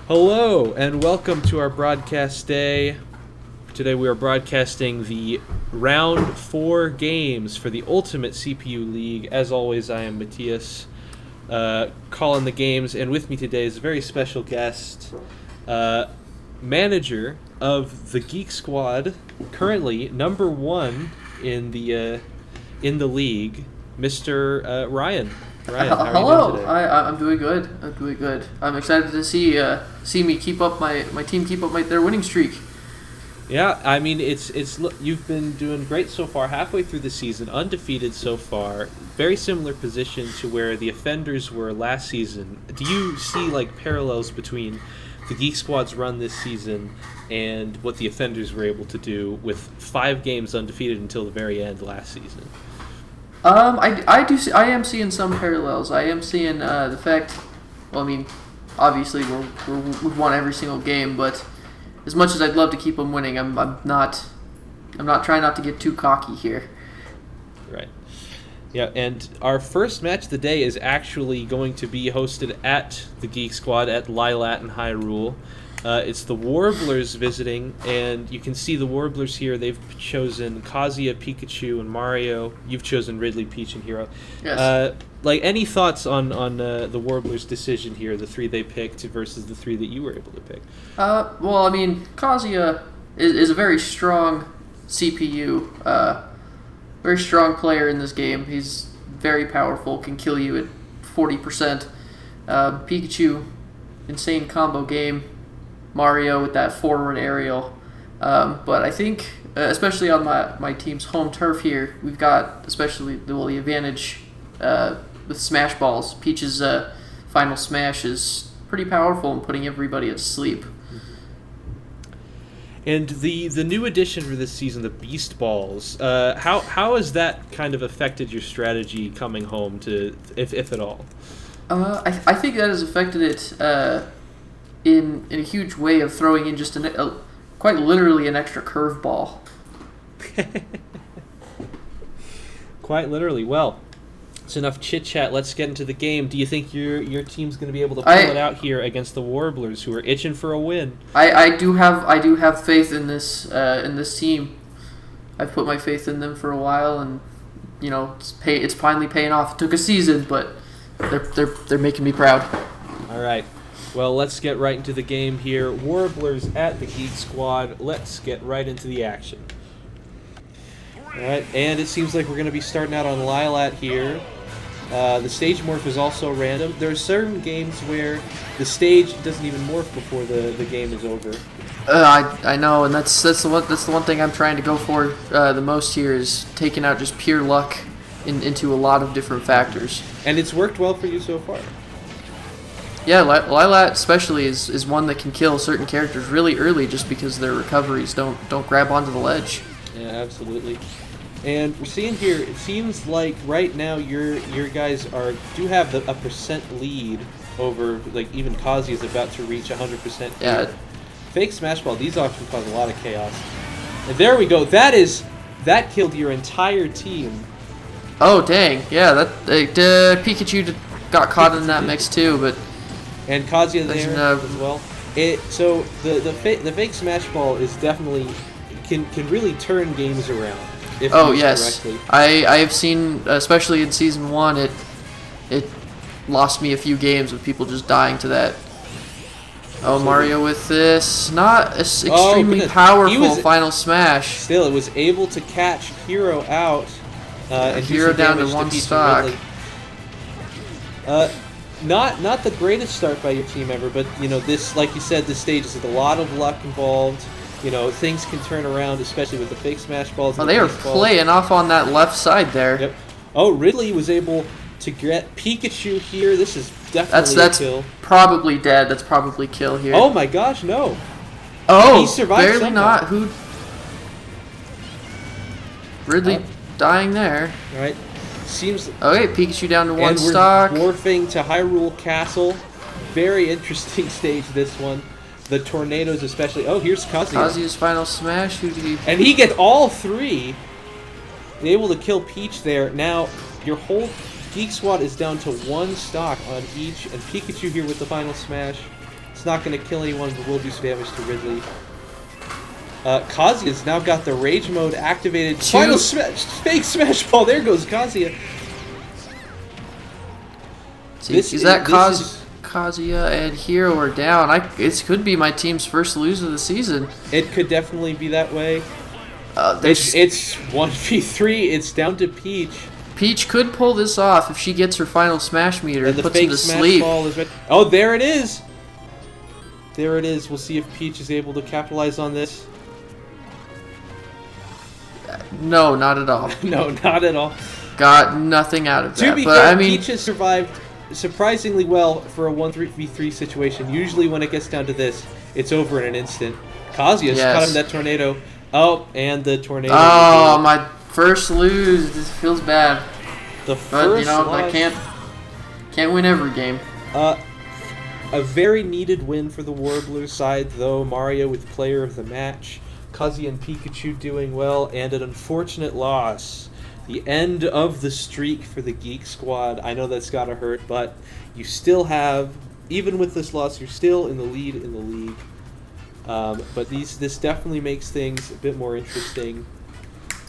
Hello and welcome to our broadcast day. Today we are broadcasting the round 4 games for the Ultimate CPU League. As always, I am Matthias, calling the games, and with me today is a very special guest, manager of the Geek Squad, currently number 1 in the league, Mr. Ryan. Ryan, how are Hello. you doing today? I'm doing good. I'm doing good. I'm excited to see me keep up my team keep up their winning streak. Yeah, I mean you've been doing great so far, halfway through the season, undefeated so far. Very similar position to where the Offenders were last season. Do you see like parallels between the Geek Squad's run this season and what the Offenders were able to do with 5 games undefeated until the very end last season? I am seeing some parallels. I am seeing the fact. Well, I mean, obviously we've won every single game, but as much as I'd love to keep them winning, I'm not trying not to get too cocky here. Right. Yeah, and our first match of the day is actually going to be hosted at the Geek Squad at Lylat in Hyrule. It's the Warblers visiting, and you can see the Warblers here. They've chosen Kazuya, Pikachu, and Mario. You've chosen Ridley, Peach, and Hero. Yes. Any thoughts on the Warblers' decision here, the 3 they picked versus the 3 that you were able to pick? Well, I mean, Kazuya is a very strong CPU, very strong player in this game. He's very powerful, can kill you at 40%. Pikachu, insane combo game. Mario with that forward aerial. But I think, especially on my team's home turf here, we've got especially the advantage with Smash Balls. Peach's final smash is pretty powerful in putting everybody to sleep. And the new addition for this season, the Beast Balls, how has that kind of affected your strategy coming home, to if at all? I think that has affected it in a huge way of throwing in just quite literally an extra curveball. Quite literally. Well, it's enough chit chat. Let's get into the game. Do you think your team's going to be able to pull it out here against the Warblers, who are itching for a win? I do have faith in this team. I've put my faith in them for a while, and it's finally paying off. It took a season, but they're making me proud. All right. Well, let's get right into the game here. Warblers at the Geek Squad. Let's get right into the action. All right, and it seems like we're going to be starting out on Lylat here. The stage morph is also random. There are certain games where the stage doesn't even morph before the game is over. I know, and that's the one thing I'm trying to go for the most here is taking out just pure luck into a lot of different factors. And it's worked well for you so far. Yeah, Lylat especially is one that can kill certain characters really early just because their recoveries don't grab onto the ledge. Yeah, absolutely. And we're seeing here, it seems like right now your guys do have a percent lead over, like, even Kazi is about to reach 100% here. Yeah. Fake Smash Ball, these often cause a lot of chaos. And there we go. That killed your entire team. Oh, dang. Yeah, Pikachu got caught in that mix too, but... And Kazuya there as well. So the fake Smash Ball is definitely can really turn games around. If used correctly. I have seen, especially in season 1, it lost me a few games with people just dying to that. Oh, Mario with this not extremely powerful final smash. Still, it was able to catch Hero out. And Hero down to 1 stock. Not the greatest start by your team ever, but this, like you said, this stage is a lot of luck involved. Things can turn around, especially with the fake Smash Balls. Well, they are playing off on that left side there. Yep. Oh, Ridley was able to get Pikachu here. This is definitely a kill. That's probably dead. That's probably kill here. Oh my gosh, no. Oh, he survived barely somehow. not. Ridley dying there. All right. Seems. Okay, Pikachu down to 1 stock. And we're morphing to Hyrule Castle. Very interesting stage, this one. The tornadoes especially. Oh, here's Kazuya. Kazuya's final smash. And he gets all 3. Able to kill Peach there. Now, your whole Geek Squad is down to 1 stock on each. And Pikachu here with the final smash. It's not going to kill anyone, but will do some damage to Ridley. Kazuya's now got the rage mode activated. Final smash, fake smash ball. There goes Kazuya. Is that Kazuya and Hero are down? It could be my team's first lose of the season. It could definitely be that way. It's 1v3. It's down to Peach. Peach could pull this off if she gets her final smash meter and puts him to sleep. Ball is oh, there it is. There it is. We'll see if Peach is able to capitalize on this. No, not at all. No, not at all. Got nothing out of that. To be fair, Peach has survived surprisingly well for a 1-3v3 situation. Usually when it gets down to this, it's over in an instant. Kazuya's caught him that tornado. Oh, and the tornado. Oh, my first lose. This feels bad. But I can't win every game. A very needed win for the Warblers side, though. Mario with player of the match. Kazuya and Pikachu doing well, and an unfortunate loss. The end of the streak for the Geek Squad. I know that's gotta hurt, but you still have, even with this loss, you're still in the lead in the league. But this definitely makes things a bit more interesting.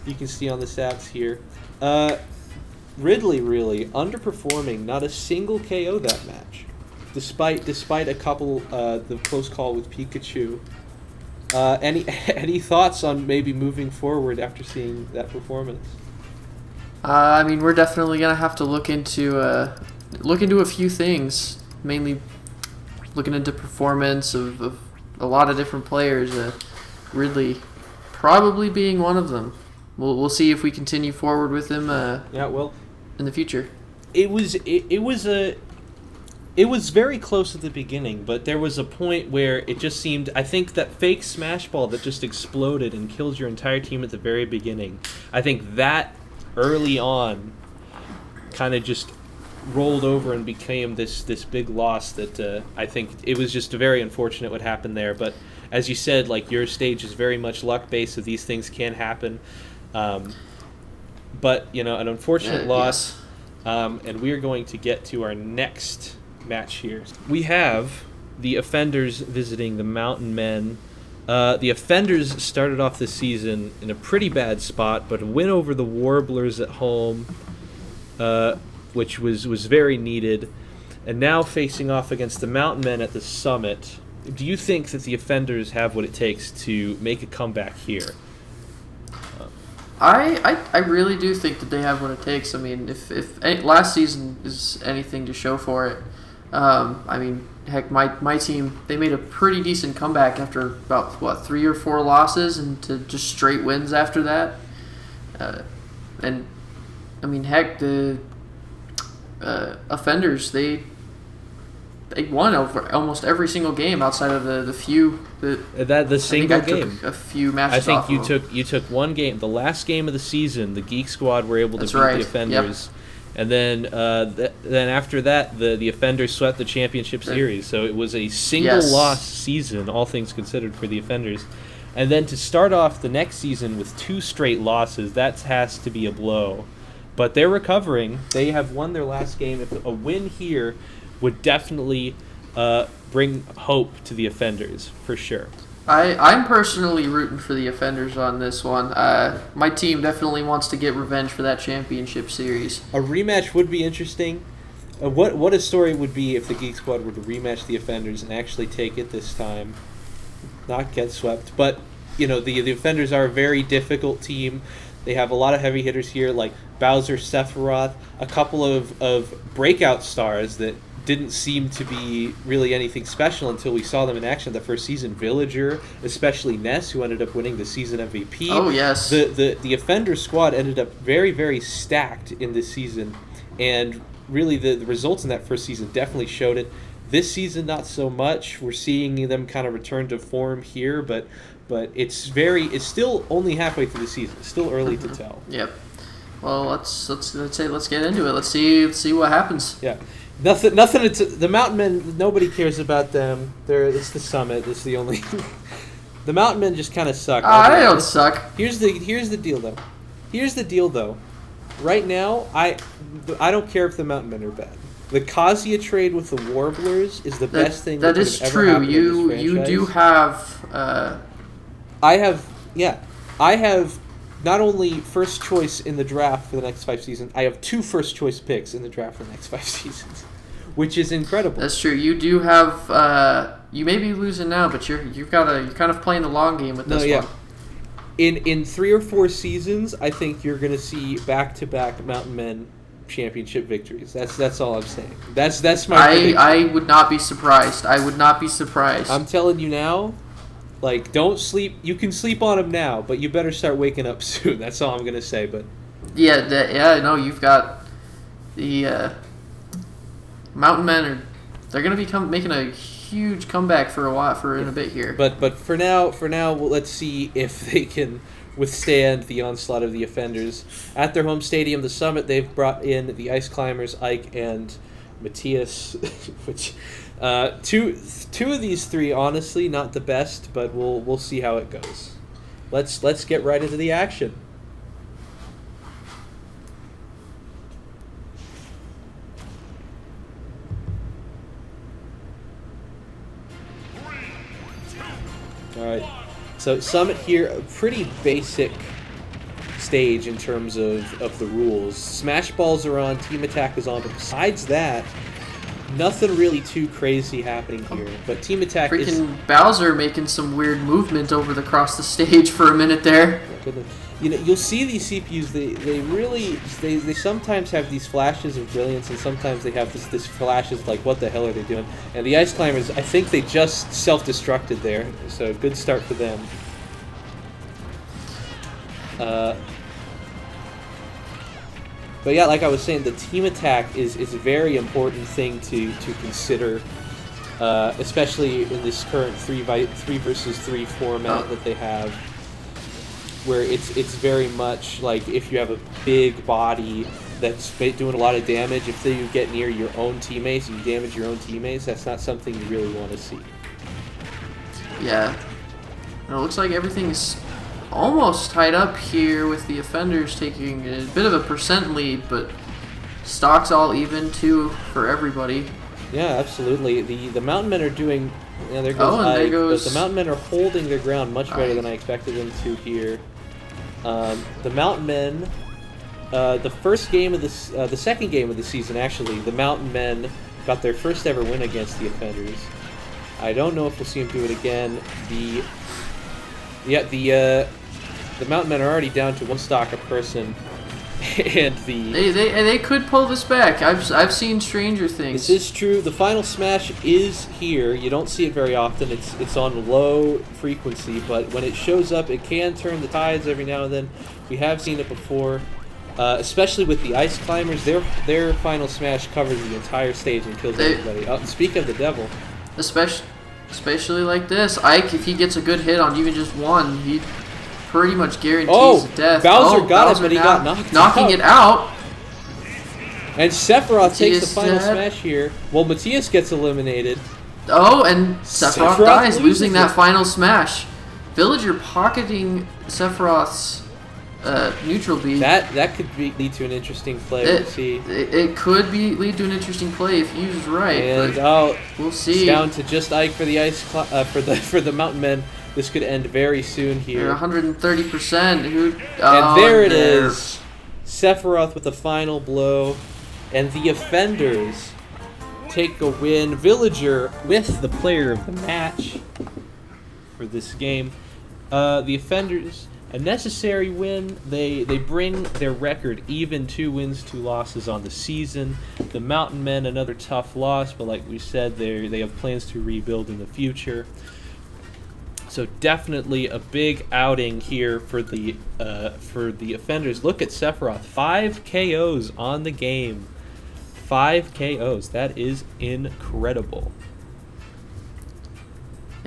You can see on the stats here. Ridley really underperforming. Not a single KO that match, despite a couple the close call with Pikachu. Any thoughts on maybe moving forward after seeing that performance? I mean, we're definitely gonna have to look into a few things, mainly looking into performance of a lot of different players. Ridley probably being one of them. We'll see if we continue forward with him. In the future. It was very close at the beginning, but there was a point where it just seemed, I think that fake smash ball that just exploded and killed your entire team at the very beginning, I think that early on kind of just rolled over and became this big loss that I think it was just very unfortunate what happened there. But as you said, like, your stage is very much luck-based, so these things can happen. But, an unfortunate loss, and we are going to get to our next match here. We have the Offenders visiting the Mountain Men. The Offenders started off the season in a pretty bad spot, but a win over the Warblers at home, which was very needed, and now facing off against the Mountain Men at the Summit. Do you think that the Offenders have what it takes to make a comeback here? I really do think that they have what it takes. I mean, if last season is anything to show for it, I mean, heck, my team, they made a pretty decent comeback after about 3 or 4 losses and to just straight wins after that. And I mean, heck, the Offenders, they won over almost every single game outside of the few the single game. Took a few matches. I think you took one game, the last game of the season. The Geek Squad were able to beat the Offenders, and then after that, the Offenders swept the championship series. So it was a single loss season, all things considered, for the Offenders. And then to start off the next season with 2 straight losses, that has to be a blow. But they're recovering. They have won their last game. If a win here would definitely bring hope to the Offenders, for sure. I'm personally rooting for the Offenders on this one. My team definitely wants to get revenge for that championship series. A rematch would be interesting. What a story would be if the Geek Squad were to rematch the Offenders and actually take it this time, not get swept. But the Offenders are a very difficult team. They have a lot of heavy hitters here, like Bowser, Sephiroth, a couple of breakout stars that didn't seem to be really anything special until we saw them in action the first season. Villager, especially Ness, who ended up winning the season MVP. Oh, yes. The Offender squad ended up very, very stacked in this season, and really the results in that first season definitely showed it. This season, not so much. We're seeing them kind of return to form here, but it's still only halfway through the season. It's still early to tell. Yep. Well, let's get into it. Let's see what happens. Yeah. Nothing. The Mountain Men, nobody cares about them. It's the Summit. It's the only. The Mountain Men just kind of suck. They don't suck. Here's the deal though. Right now, I don't care if the Mountain Men are bad. The Kazuya trade with the Warblers is the best thing that could is have ever true. happened in this You franchise. do have. I have not only first choice in the draft for the next 5 seasons, I have 2 first choice picks in the draft for the next 5 seasons, which is incredible. That's true. You do have. You may be losing now, but you're kind of playing the long game with this one. In 3 or 4 seasons, I think you're going to see back-to-back Mountain Men championship victories. That's all I'm saying. That's my prediction. I would not be surprised. I would not be surprised. I'm telling you now, like, don't sleep. You can sleep on them now, but you better start waking up soon. That's all I'm going to say. But no, you've got the Mountain Men they're going to be making a huge comeback for a bit here. But for now, well, let's see if they can withstand the onslaught of the offenders. At their home stadium, the Summit, they've brought in the Ice Climbers, Ike and Matthias, which two of these 3, honestly, not the best, but we'll see how it goes. Let's get right into the action. All right. So Summit here, a pretty basic stage in terms of the rules. Smash balls are on, team attack is on, but besides that, nothing really too crazy happening here. But team attack is... Freaking Bowser making some weird movement across the stage for a minute there. You know, you'll see these CPUs. They sometimes have these flashes of brilliance, and sometimes they have this flashes like, what the hell are they doing? And the Ice Climbers, I think they just self-destructed there, so good start for them. But yeah, like I was saying, the team attack is a very important thing to consider, especially in this current 3 versus 3 format that they have, where it's very much like if you have a big body that's doing a lot of damage, if you get near your own teammates, you damage your own teammates, that's not something you really want to see. Yeah. And it looks like everything is almost tied up here with the offenders taking a bit of a percent lead, but stock's all even too for everybody. Yeah, absolutely. The Mountain Men are doing... Yeah, there goes and Ike, there goes... but the Mountain Men are holding their ground much better than I expected them to here. The Mountain Men, the second game of the season, actually, the Mountain Men got their first ever win against the offenders. I don't know if we'll see them do it again. The Mountain Men are already down to 1 stock a person, and they could pull this back. I've seen stranger things. This is true. The final smash is here. You don't see it very often. It's on low frequency, but when it shows up, it can turn the tides every now and then. We have seen it before, especially with the Ice Climbers. Their final smash covers the entire stage and kills everybody. Speak of the devil. Especially like this, Ike, if he gets a good hit on even just one, he pretty much guarantees death. Bowser got it, but he got knocked knocking it out. And Sephiroth takes the final smash here. Well, Matthias gets eliminated. Oh, and Sephiroth dies, losing that final smash. Villager pocketing Sephiroth's neutral B. That could lead to an interesting play. We'll see. It could lead to an interesting play if used right. And we'll see. It's down to just Ike for the for the Mountain Men. This could end very soon here. They're 130%. And there it is. Sephiroth with the final blow. And the offenders take a win. Villager with the player of the match for this game. The offenders, a necessary win. They bring their record even, 2 wins, 2 losses on the season. The Mountain Men, another tough loss, but like we said, they have plans to rebuild in the future. So definitely a big outing here for the offenders. Look at Sephiroth, 5 KOs on the game. 5 KOs. That is incredible.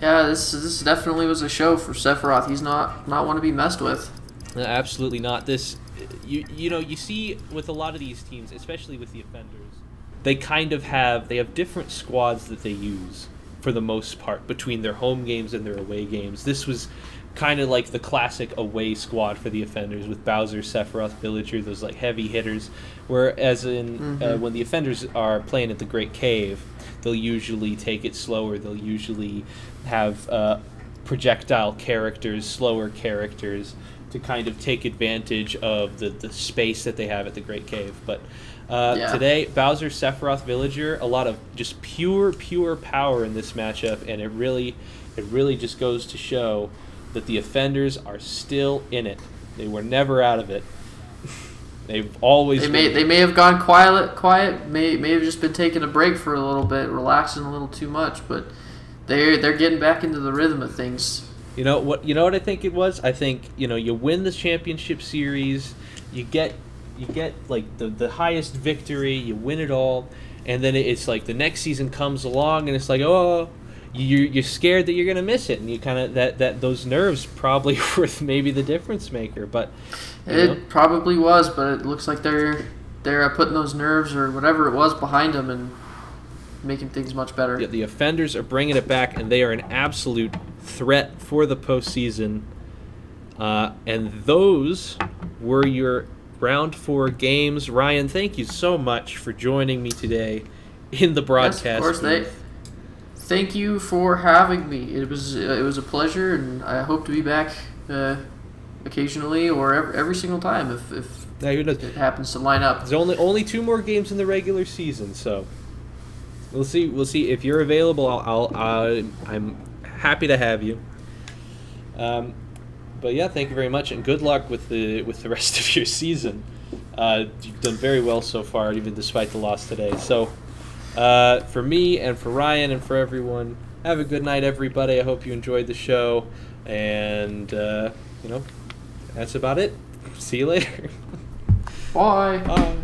Yeah, this definitely was a show for Sephiroth. He's not one to be messed with. No, absolutely not. This, you see with a lot of these teams, especially with the offenders, they have different squads that they use for the most part between their home games and their away games. This was kind of like the classic away squad for the offenders with Bowser, Sephiroth, Villager, those like heavy hitters. Whereas in when the offenders are playing at the Great Cave, they'll usually take it slower. They'll usually have projectile characters, slower characters, to kind of take advantage of the space that they have at the Great Cave. But today, Bowser, Sephiroth, Villager, a lot of just pure power in this matchup, and it really just goes to show that the offenders are still in it. They were never out of it. They've always they may have gone quiet, may have just been taking a break for a little bit, relaxing a little too much, but they're getting back into the rhythm of things. You know what I think it was? I think, you win the championship series, you get like the highest victory, you win it all, and then it's like the next season comes along and it's like, oh, you're scared that you're gonna miss it, and you kind of that those nerves probably were maybe the difference maker. But it probably was, but it looks like they're putting those nerves or whatever it was behind them and making things much better. Yeah, the offenders are bringing it back, and they are an absolute threat for the postseason. And those were your round 4 games. Ryan, thank you so much for joining me today in the broadcast. Yes, of course. Thank you for having me. It was a pleasure, and I hope to be back occasionally or every single time if it happens to line up. There's only 2 more games in the regular season, so we'll see if you're available. I'm happy to have you. But yeah, thank you very much, and good luck with the rest of your season. You've done very well so far, even despite the loss today. So. For me and for Ryan and for everyone, have a good night, everybody. I hope you enjoyed the show, and that's about it. See you later. Bye. Bye.